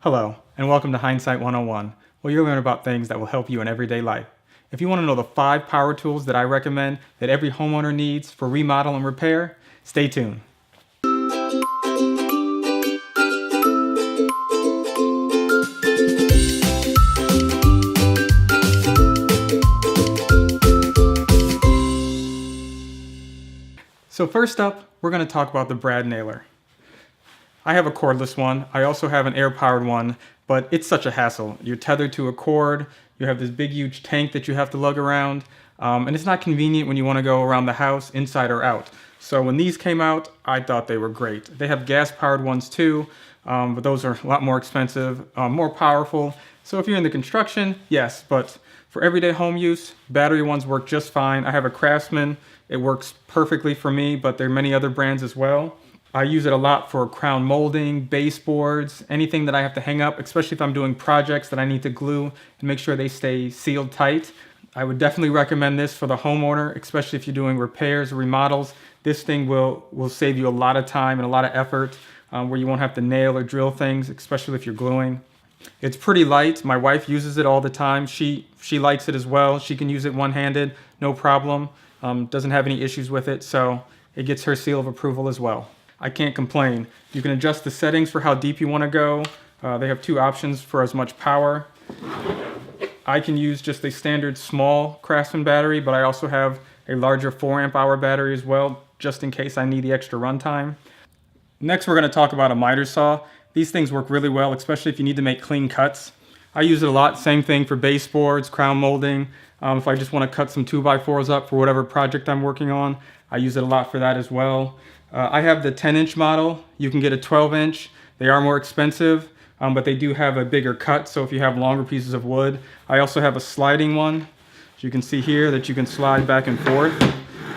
Hello, and welcome to Hindsight 101, where you'll learn about things that will help you in everyday life. If you want to know the 5 power tools that I recommend that every homeowner needs for remodel and repair, stay tuned. So first up, we're going to talk about the Brad nailer. I have a cordless one. I also have an air-powered one, but it's such a hassle. You're tethered to a cord, you have this big huge tank that you have to lug around, and it's not convenient when you want to go around the house, inside or out. So when these came out, I thought they were great. They have gas-powered ones too, but those are a lot more expensive, more powerful. So if you're in the construction, yes, but for everyday home use, battery ones work just fine. I have a Craftsman. It works perfectly for me, but there are many other brands as well. I use it a lot for crown molding, baseboards, anything that I have to hang up, especially if I'm doing projects that I need to glue and make sure they stay sealed tight. I would definitely recommend this for the homeowner, especially if you're doing repairs or remodels. This thing will save you a lot of time and a lot of effort where you won't have to nail or drill things, especially if you're gluing. It's pretty light. My wife uses it all the time. She likes it as well. She can use it one-handed, no problem. Doesn't have any issues with it, so it gets her seal of approval as well. I can't complain. You can adjust the settings for how deep you want to go. They have 2 options for as much power. I can use just a standard small Craftsman battery, but I also have a larger 4 amp hour battery as well, just in case I need the extra runtime. Next, we're going to talk about a miter saw. These things work really well, especially if you need to make clean cuts. I use it a lot. Same thing for baseboards, crown molding. If I just want to cut some 2x4s up for whatever project I'm working on, I use it a lot for that as well. I have the 10-inch model. You can get a 12-inch. They are more expensive, but they do have a bigger cut, so if you have longer pieces of wood. I also have a sliding one, as you can see here, that you can slide back and forth.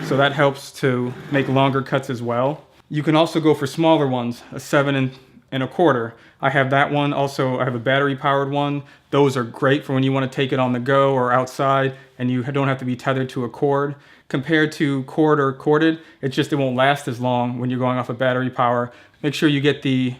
So that helps to make longer cuts as well. You can also go for smaller ones, a 7 1/4. I have that one. Also, I have a battery-powered one. Those are great for when you want to take it on the go or outside, and you don't have to be tethered to a cord. Compared to cord or corded, it won't last as long when you're going off of battery power. Make sure you get the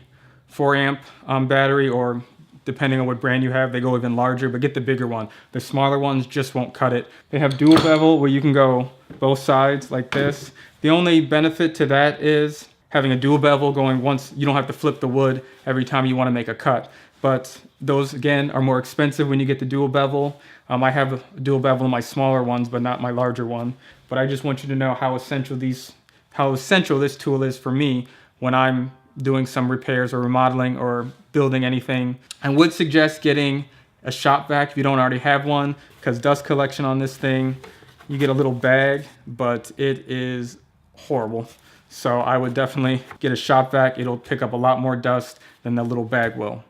4 amp battery, or depending on what brand you have, they go even larger, but get the bigger one. The smaller ones just won't cut it. They have dual bevel where you can go both sides like this. The only benefit to that is having a dual bevel going once. You don't have to flip the wood every time you want to make a cut. But those, again, are more expensive when you get the dual bevel. I have a dual bevel in my smaller ones, but not my larger one. But I just want you to know how essential this tool is for me when I'm doing some repairs or remodeling or building anything. I would suggest getting a shop vac if you don't already have one, because dust collection on this thing, you get a little bag, but it is horrible. So I would definitely get a shop vac. It'll pick up a lot more dust than the little bag will.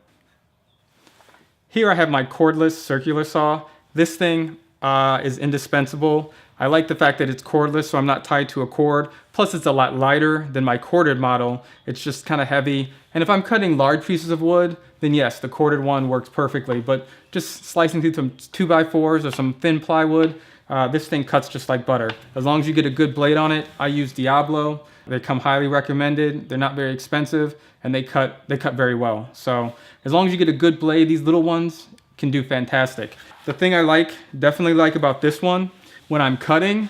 Here I have my cordless circular saw. This thing is indispensable. I like the fact that it's cordless, so I'm not tied to a cord. Plus it's a lot lighter than my corded model. It's just kind of heavy. And if I'm cutting large pieces of wood, then yes, the corded one works perfectly. But just slicing through some 2x4s or some thin plywood, this thing cuts just like butter. As long as you get a good blade on it. I use Diablo. They come highly recommended. They're not very expensive, and they cut very well. So as long as you get a good blade, these little ones can do fantastic. The thing I definitely like about this one, when I'm cutting,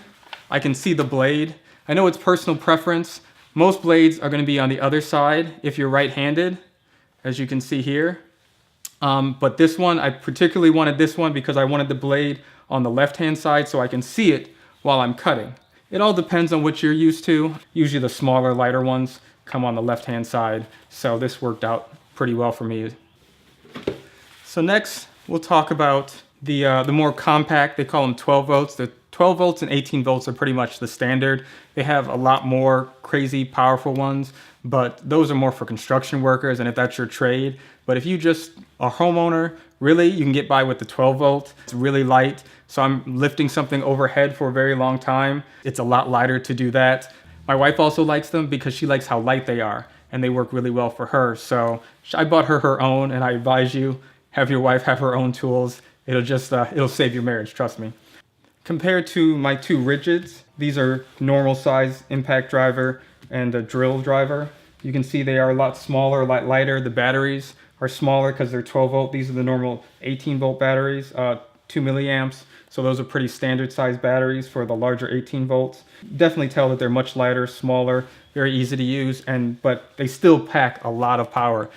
I can see the blade. I know it's personal preference. Most blades are going to be on the other side if you're right-handed, as you can see here. But this one, I particularly wanted this one because I wanted the blade on the left-hand side so I can see it while I'm cutting. It all depends on what you're used to. Usually the smaller, lighter ones come on the left-hand side, so this worked out pretty well for me. So next, we'll talk about the more compact. They call them 12 volts. The 12 volts and 18 volts are pretty much the standard. They have a lot more crazy powerful ones, but those are more for construction workers and if that's your trade. But if you just a homeowner, really, you can get by with the 12 volt. It's really light, so I'm lifting something overhead for a very long time. It's a lot lighter to do that. My wife also likes them because she likes how light they are, and they work really well for her. So I bought her own, and I advise you, have your wife have her own tools. It'll save your marriage, trust me. Compared to my 2 rigids, these are normal size impact driver and a drill driver. You can see they are a lot smaller, a lot lighter. The batteries are smaller because they're 12 volt. These are the normal 18 volt batteries, 2 milliamps. So those are pretty standard size batteries for the larger 18 volts. Definitely tell that they're much lighter, smaller, very easy to use, but they still pack a lot of power.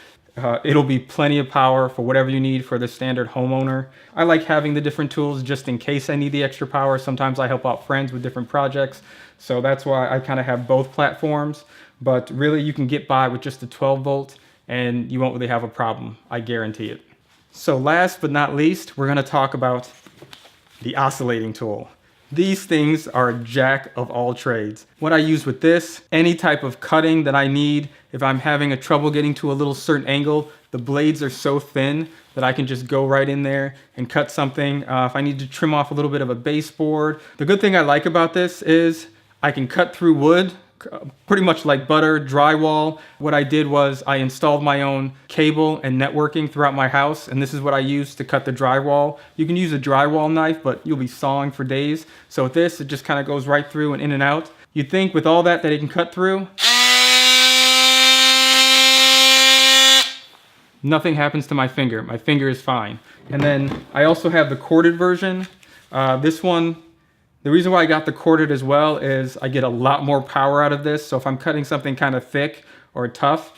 It'll be plenty of power for whatever you need for the standard homeowner. I like having the different tools just in case I need the extra power. Sometimes I help out friends with different projects. So that's why I kind of have both platforms. But really you can get by with just the 12 volt and you won't really have a problem. I guarantee it. So last but not least, we're going to talk about the oscillating tool. These things are a jack of all trades. What I use with this, any type of cutting that I need, if I'm having a trouble getting to a little certain angle, the blades are so thin that I can just go right in there and cut something. If I need to trim off a little bit of a baseboard. The good thing I like about this is I can cut through wood, pretty much like butter, drywall. What I did was I installed my own cable and networking throughout my house, and this is what I use to cut the drywall. You can use a drywall knife, but you'll be sawing for days. So with this, it just kind of goes right through and in and out. You'd think with all that it can cut through. Nothing happens to my finger. My finger is fine. And then I also have the corded version. This one, the reason why I got the corded as well is I get a lot more power out of this. So if I'm cutting something kind of thick or tough,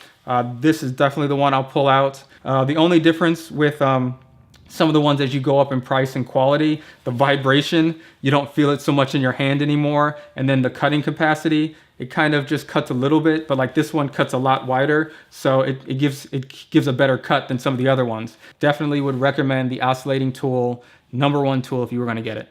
this is definitely the one I'll pull out. The only difference with some of the ones as you go up in price and quality, the vibration, you don't feel it so much in your hand anymore. And then the cutting capacity, it kind of just cuts a little bit, but like this one cuts a lot wider. So it gives a better cut than some of the other ones. Definitely would recommend the oscillating tool, #1 tool if you were gonna get it.